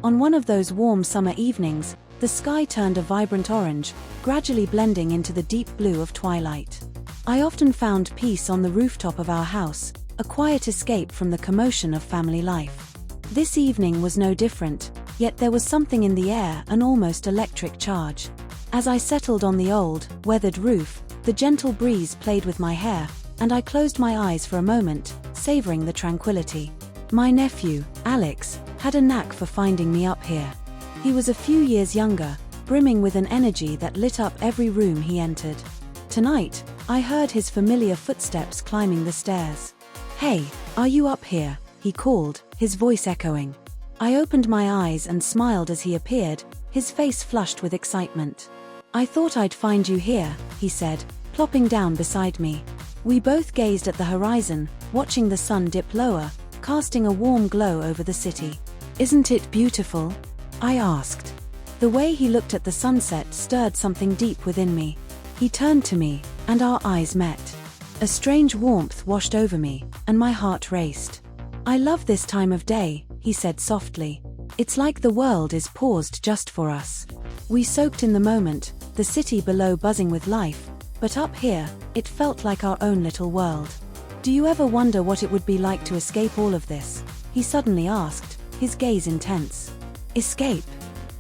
On one of those warm summer evenings, the sky turned a vibrant orange, gradually blending into the deep blue of twilight. I often found peace on the rooftop of our house, a quiet escape from the commotion of family life. This evening was no different, yet there was something in the air, an almost electric charge. As I settled on the old, weathered roof, the gentle breeze played with my hair, and I closed my eyes for a moment, savoring the tranquility. My nephew, Alex, had a knack for finding me up here. He was a few years younger, brimming with an energy that lit up every room he entered. Tonight, I heard his familiar footsteps climbing the stairs. "Hey, are you up here?" he called, his voice echoing. I opened my eyes and smiled as he appeared, his face flushed with excitement. "I thought I'd find you here," he said, plopping down beside me. We both gazed at the horizon, watching the sun dip lower, casting a warm glow over the city. "Isn't it beautiful?" I asked. The way he looked at the sunset stirred something deep within me. He turned to me, and our eyes met. A strange warmth washed over me, and my heart raced. "I love this time of day," he said softly. "It's like the world is paused just for us." We soaked in the moment, the city below buzzing with life, but up here, it felt like our own little world. "Do you ever wonder what it would be like to escape all of this?" he suddenly asked, his gaze intense. "Escape?"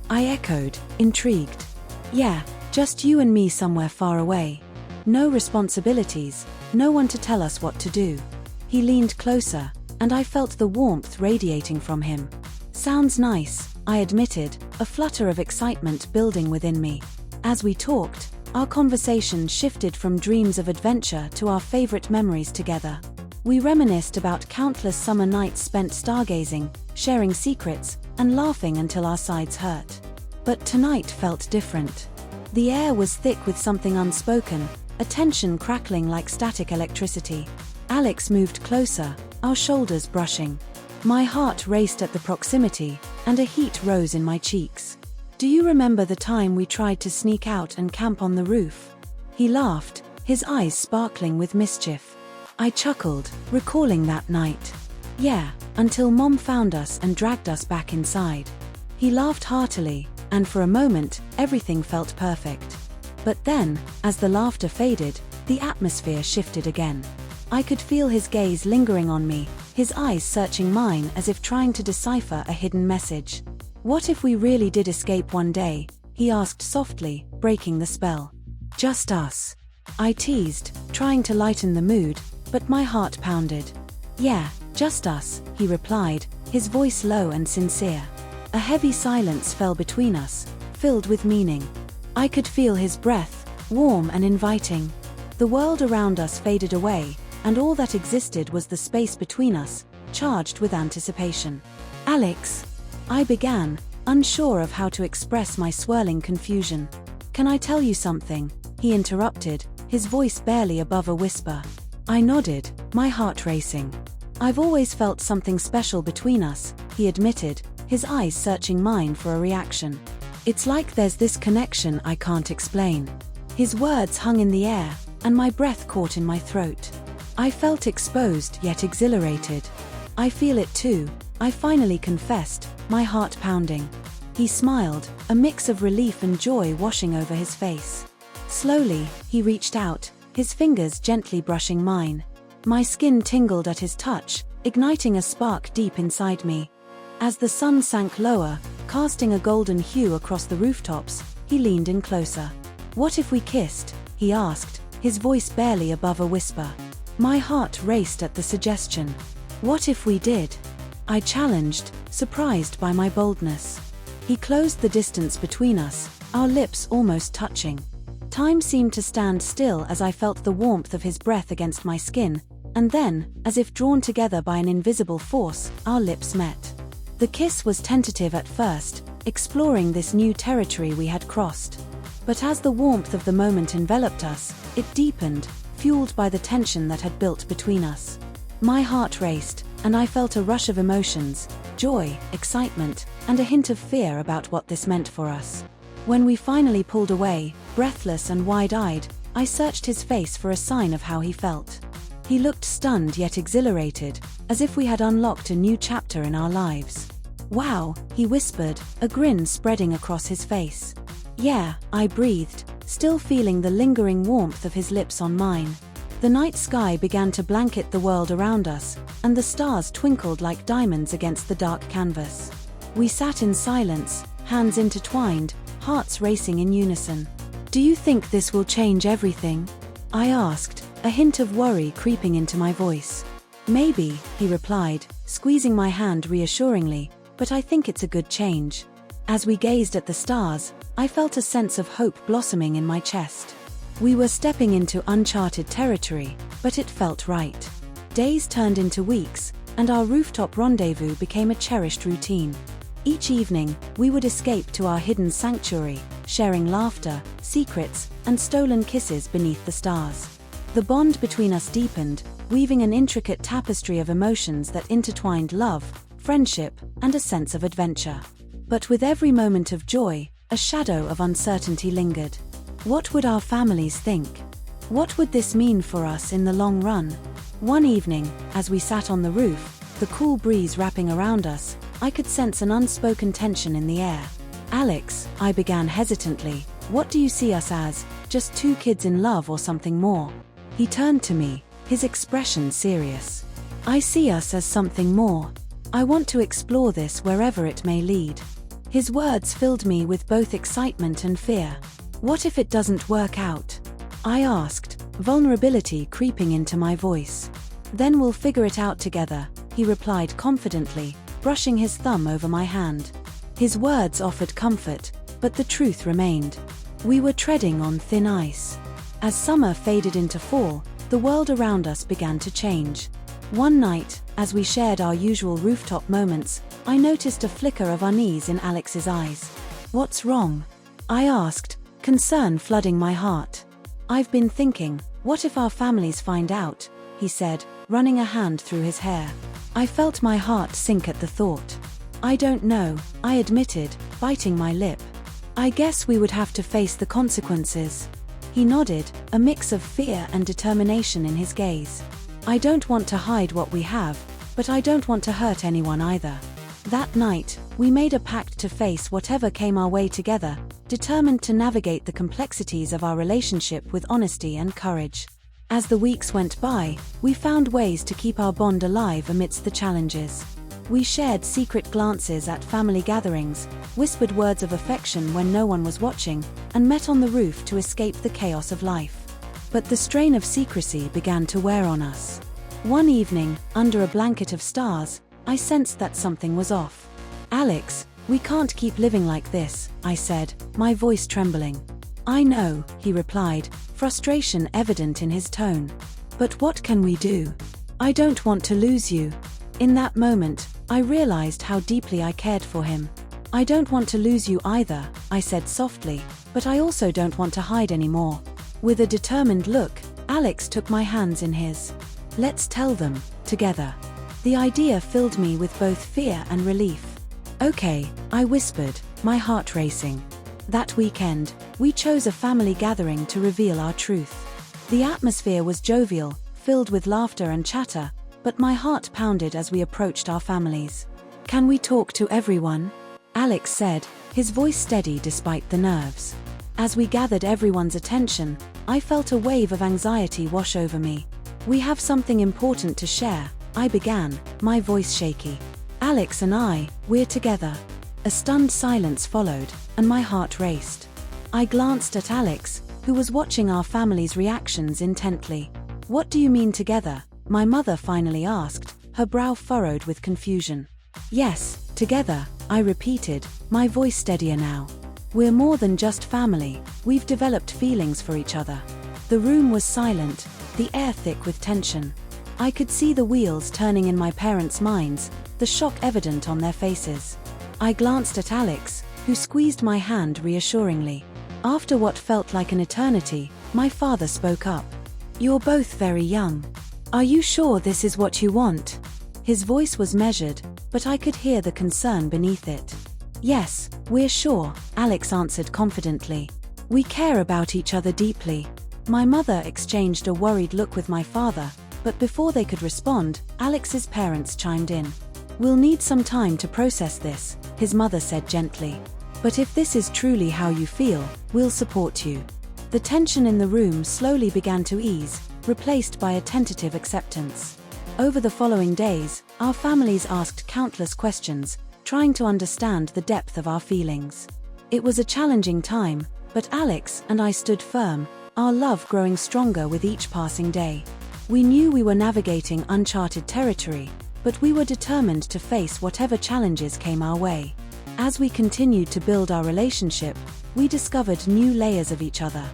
I echoed, intrigued. "Yeah, just you and me somewhere far away. No responsibilities, no one to tell us what to do." He leaned closer, and I felt the warmth radiating from him. "Sounds nice," I admitted, a flutter of excitement building within me. As we talked, our conversation shifted from dreams of adventure to our favorite memories together. We reminisced about countless summer nights spent stargazing, sharing secrets, and laughing until our sides hurt. But tonight felt different. The air was thick with something unspoken, a tension crackling like static electricity. Alex moved closer, our shoulders brushing. My heart raced at the proximity, and a heat rose in my cheeks. "Do you remember the time we tried to sneak out and camp on the roof?" He laughed, his eyes sparkling with mischief. I chuckled, recalling that night. "Yeah, until Mom found us and dragged us back inside." He laughed heartily, and for a moment, everything felt perfect. But then, as the laughter faded, the atmosphere shifted again. I could feel his gaze lingering on me, his eyes searching mine as if trying to decipher a hidden message. "What if we really did escape one day?" he asked softly, breaking the spell. "Just us?" I teased, trying to lighten the mood, but my heart pounded. "Yeah, just us," he replied, his voice low and sincere. A heavy silence fell between us, filled with meaning. I could feel his breath, warm and inviting. The world around us faded away, and all that existed was the space between us, charged with anticipation. "Alex," I began, unsure of how to express my swirling confusion. "Can I tell you something?" he interrupted, his voice barely above a whisper. I nodded, my heart racing. "I've always felt something special between us," he admitted, his eyes searching mine for a reaction. "It's like there's this connection I can't explain." His words hung in the air, and my breath caught in my throat. I felt exposed yet exhilarated. "I feel it too," I finally confessed, my heart pounding. He smiled, a mix of relief and joy washing over his face. Slowly, he reached out, his fingers gently brushing mine. My skin tingled at his touch, igniting a spark deep inside me. As the sun sank lower, casting a golden hue across the rooftops, he leaned in closer. "What if we kissed?" he asked, his voice barely above a whisper. My heart raced at the suggestion. "What if we did?" I challenged, surprised by my boldness. He closed the distance between us, our lips almost touching. Time seemed to stand still as I felt the warmth of his breath against my skin, and then, as if drawn together by an invisible force, our lips met. The kiss was tentative at first, exploring this new territory we had crossed. But as the warmth of the moment enveloped us, it deepened, fueled by the tension that had built between us. My heart raced, and I felt a rush of emotions, joy, excitement, and a hint of fear about what this meant for us. When we finally pulled away, breathless and wide-eyed, I searched his face for a sign of how he felt. He looked stunned yet exhilarated, as if we had unlocked a new chapter in our lives. Wow, he whispered, a grin spreading across his face. Yeah, I breathed, still feeling the lingering warmth of his lips on mine. The night sky began to blanket the world around us, and the stars twinkled like diamonds against the dark canvas. We sat in silence, hands intertwined, hearts racing in unison. Do you think this will change everything? I asked, a hint of worry creeping into my voice. Maybe, he replied, squeezing my hand reassuringly, but I think it's a good change. As we gazed at the stars, I felt a sense of hope blossoming in my chest. We were stepping into uncharted territory, but it felt right. Days turned into weeks, and our rooftop rendezvous became a cherished routine. Each evening, we would escape to our hidden sanctuary, sharing laughter, secrets, and stolen kisses beneath the stars. The bond between us deepened, weaving an intricate tapestry of emotions that intertwined love, friendship, and a sense of adventure. But with every moment of joy, a shadow of uncertainty lingered. What would our families think? What would this mean for us in the long run? One evening, as we sat on the roof, the cool breeze wrapping around us, I could sense an unspoken tension in the air. Alex, I began hesitantly, what do you see us as, just two kids in love or something more? He turned to me, his expression serious. I see us as something more. I want to explore this wherever it may lead. His words filled me with both excitement and fear. What if it doesn't work out? I asked, vulnerability creeping into my voice. Then we'll figure it out together, he replied confidently, brushing his thumb over my hand. His words offered comfort, but the truth remained. We were treading on thin ice. As summer faded into fall, the world around us began to change. One night, as we shared our usual rooftop moments, I noticed a flicker of unease in Alex's eyes. What's wrong? I asked, concern flooding my heart. I've been thinking, what if our families find out? He said, running a hand through his hair. I felt my heart sink at the thought. I don't know, I admitted, biting my lip. I guess we would have to face the consequences. He nodded, a mix of fear and determination in his gaze. I don't want to hide what we have, but I don't want to hurt anyone either. That night, we made a pact to face whatever came our way together, determined to navigate the complexities of our relationship with honesty and courage. As the weeks went by, we found ways to keep our bond alive amidst the challenges. We shared secret glances at family gatherings, whispered words of affection when no one was watching, and met on the roof to escape the chaos of life. But the strain of secrecy began to wear on us. One evening, under a blanket of stars, I sensed that something was off. Alex, we can't keep living like this, I said, my voice trembling. I know, he replied, frustration evident in his tone. But what can we do? I don't want to lose you. In that moment, I realized how deeply I cared for him. I don't want to lose you either, I said softly, but I also don't want to hide anymore. With a determined look, Alex took my hands in his. Let's tell them, together. The idea filled me with both fear and relief. Okay, I whispered, my heart racing. That weekend, we chose a family gathering to reveal our truth. The atmosphere was jovial, filled with laughter and chatter, but my heart pounded as we approached our families. Can we talk to everyone? Alex said, his voice steady despite the nerves. As we gathered everyone's attention, I felt a wave of anxiety wash over me. We have something important to share, I began, my voice shaky. Alex and we're together. A stunned silence followed, and my heart raced. I glanced at Alex, who was watching our family's reactions intently. What do you mean together? My mother finally asked, her brow furrowed with confusion. Yes, together, I repeated, my voice steadier now. We're more than just family, we've developed feelings for each other. The room was silent, the air thick with tension. I could see the wheels turning in my parents' minds, the shock evident on their faces. I glanced at Alex, who squeezed my hand reassuringly. After what felt like an eternity, my father spoke up. You're both very young. Are you sure this is what you want? His voice was measured, but I could hear the concern beneath it. Yes, we're sure, Alex answered confidently. We care about each other deeply. My mother exchanged a worried look with my father, but before they could respond, Alex's parents chimed in. "We'll need some time to process this," his mother said gently. "But if this is truly how you feel, we'll support you." The tension in the room slowly began to ease, replaced by a tentative acceptance. Over the following days, our families asked countless questions, trying to understand the depth of our feelings. It was a challenging time, but Alex and I stood firm, our love growing stronger with each passing day. We knew we were navigating uncharted territory, but we were determined to face whatever challenges came our way. As we continued to build our relationship, we discovered new layers of each other.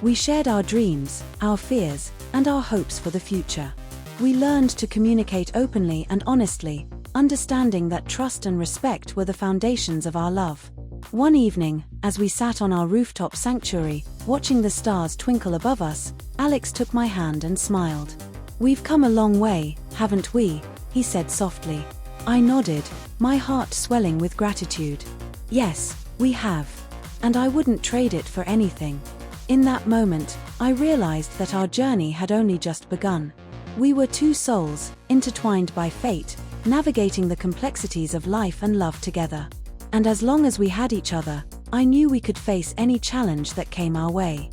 We shared our dreams, our fears, and our hopes for the future. We learned to communicate openly and honestly, understanding that trust and respect were the foundations of our love. One evening, as we sat on our rooftop sanctuary, watching the stars twinkle above us, Alex took my hand and smiled. "We've come a long way, haven't we?" he said softly. I nodded, my heart swelling with gratitude. "Yes, we have. And I wouldn't trade it for anything." In that moment, I realized that our journey had only just begun. We were two souls, intertwined by fate, navigating the complexities of life and love together. And as long as we had each other, I knew we could face any challenge that came our way.